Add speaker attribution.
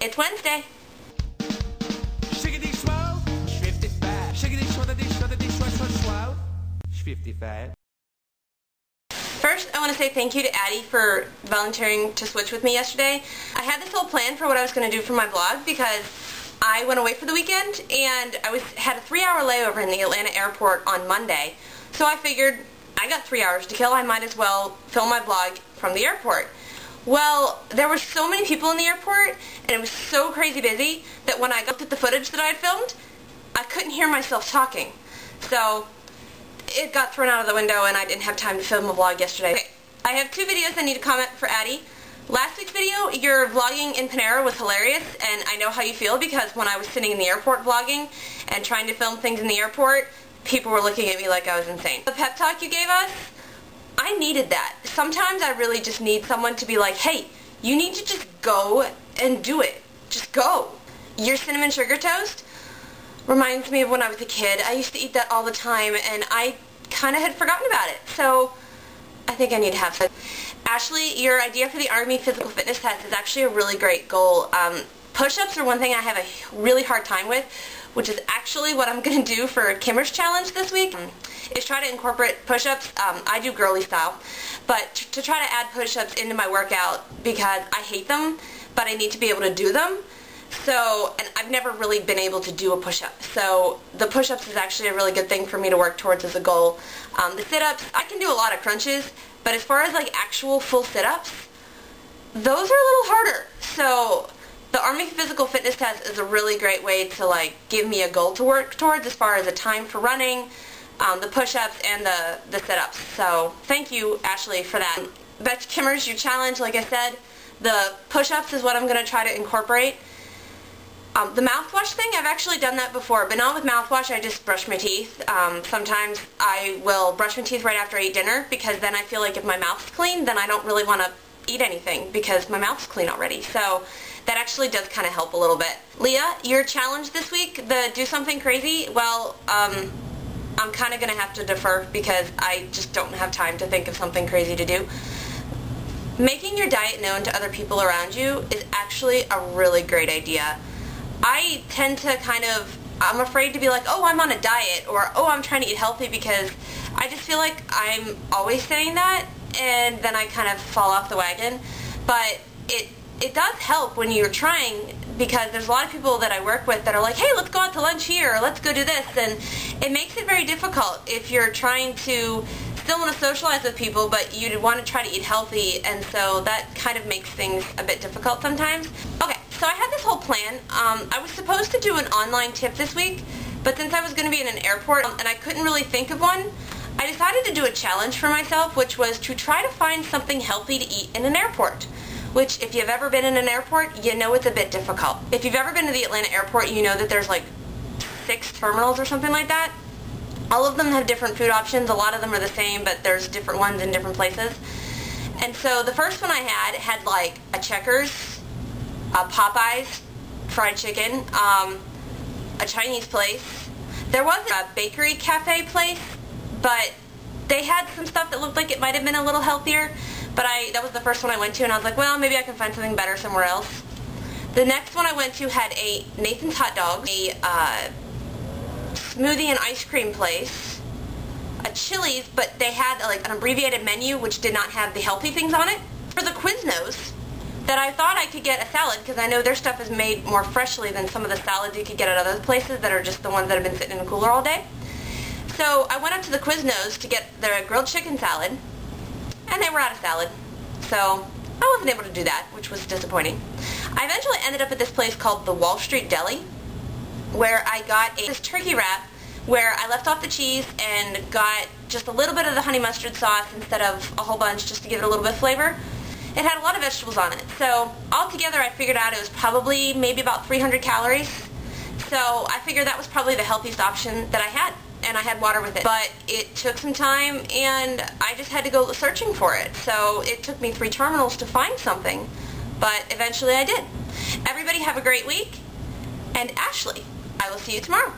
Speaker 1: It's Wednesday. First, I want to say thank you to Addie for volunteering to switch with me yesterday. I had this whole plan for what I was going to do for my vlog because I went away for the weekend and I had a 3-hour layover in the Atlanta airport on Monday. So I figured I got 3 hours to kill, I might as well film my vlog from the airport. Well, there were so many people in the airport and it was so crazy busy that when I looked at the footage that I had filmed, I couldn't hear myself talking. So it got thrown out of the window and I didn't have time to film a vlog yesterday. Okay, I have 2 videos I need to comment for Addie. Last week's video, your vlogging in Panera was hilarious, and I know how you feel because when I was sitting in the airport vlogging and trying to film things in the airport, people were looking at me like I was insane. The pep talk you gave us, I needed that. Sometimes I really just need someone to be like, hey, you need to just go and do it. Just go. Your cinnamon sugar toast reminds me of when I was a kid. I used to eat that all the time and I kind of had forgotten about it. So I think I need to have some. Ashley, your idea for the Army physical fitness test is actually a really great goal. Push-ups are one thing I have a really hard time with, which is actually what I'm going to do for Kimmer's challenge this week, is try to incorporate push-ups. I do girly style, but to try to add push-ups into my workout because I hate them, but I need to be able to do them. So, and I've never really been able to do a push-up. So the push-ups is actually a really good thing for me to work towards as a goal. The sit-ups, I can do a lot of crunches, but as far as like actual full sit-ups, those are a little harder. So the Army Physical Fitness Test is a really great way to like give me a goal to work towards as far as a time for running, the push-ups, and the sit-ups. So thank you, Ashley, for that. Back to Kimmer's, your challenge, like I said, the push-ups is what I'm going to try to incorporate. The mouthwash thing, I've actually done that before, but not with mouthwash. I just brush my teeth. Sometimes I will brush my teeth right after I eat dinner because then I feel like if my mouth's clean, then I don't really want to eat anything because my mouth's clean already. So that actually does kind of help a little bit. Leah, your challenge this week, the do something crazy, well, I'm kind of going to have to defer because I just don't have time to think of something crazy to do. Making your diet known to other people around you is actually a really great idea. I tend to I'm afraid to be like, oh, I'm on a diet, or oh, I'm trying to eat healthy, because I just feel like I'm always saying that, and then I kind of fall off the wagon. But it does help when you're trying, because there's a lot of people that I work with that are like, hey, let's go out to lunch here, or let's go do this, and it makes it very difficult if you're trying to still want to socialize with people, but you want to try to eat healthy, and so that kind of makes things a bit difficult sometimes. Okay, so I had this whole plan. I was supposed to do an online tip this week, but since I was going to be in an airport and I couldn't really think of one, I decided to do a challenge for myself, which was to try to find something healthy to eat in an airport. Which, if you've ever been in an airport, you know it's a bit difficult. If you've ever been to the Atlanta airport, you know that there's like 6 terminals or something like that. All of them have different food options. A lot of them are the same, but there's different ones in different places. And so the first one I had like a Checkers, a Popeyes fried chicken, a Chinese place. There was a bakery cafe place, but they had some stuff that looked like it might have been a little healthier, but that was the first one I went to, and I was like, well, maybe I can find something better somewhere else. The next one I went to had a Nathan's Hot Dogs, a smoothie and ice cream place, a Chili's, but they had like an abbreviated menu which did not have the healthy things on it. For the Quiznos, that I thought I could get a salad because I know their stuff is made more freshly than some of the salads you could get at other places that are just the ones that have been sitting in the cooler all day. So I went up to the Quiznos to get their grilled chicken salad, and they were out of salad. So I wasn't able to do that, which was disappointing. I eventually ended up at this place called the Wall Street Deli, where I got this turkey wrap where I left off the cheese and got just a little bit of the honey mustard sauce instead of a whole bunch, just to give it a little bit of flavor. It had a lot of vegetables on it. So altogether I figured out it was probably maybe about 300 calories. So I figured that was probably the healthiest option that I had, and I had water with it. But it took some time and I just had to go searching for it. So it took me 3 terminals to find something, but eventually I did. Everybody have a great week, and Ashley, I will see you tomorrow.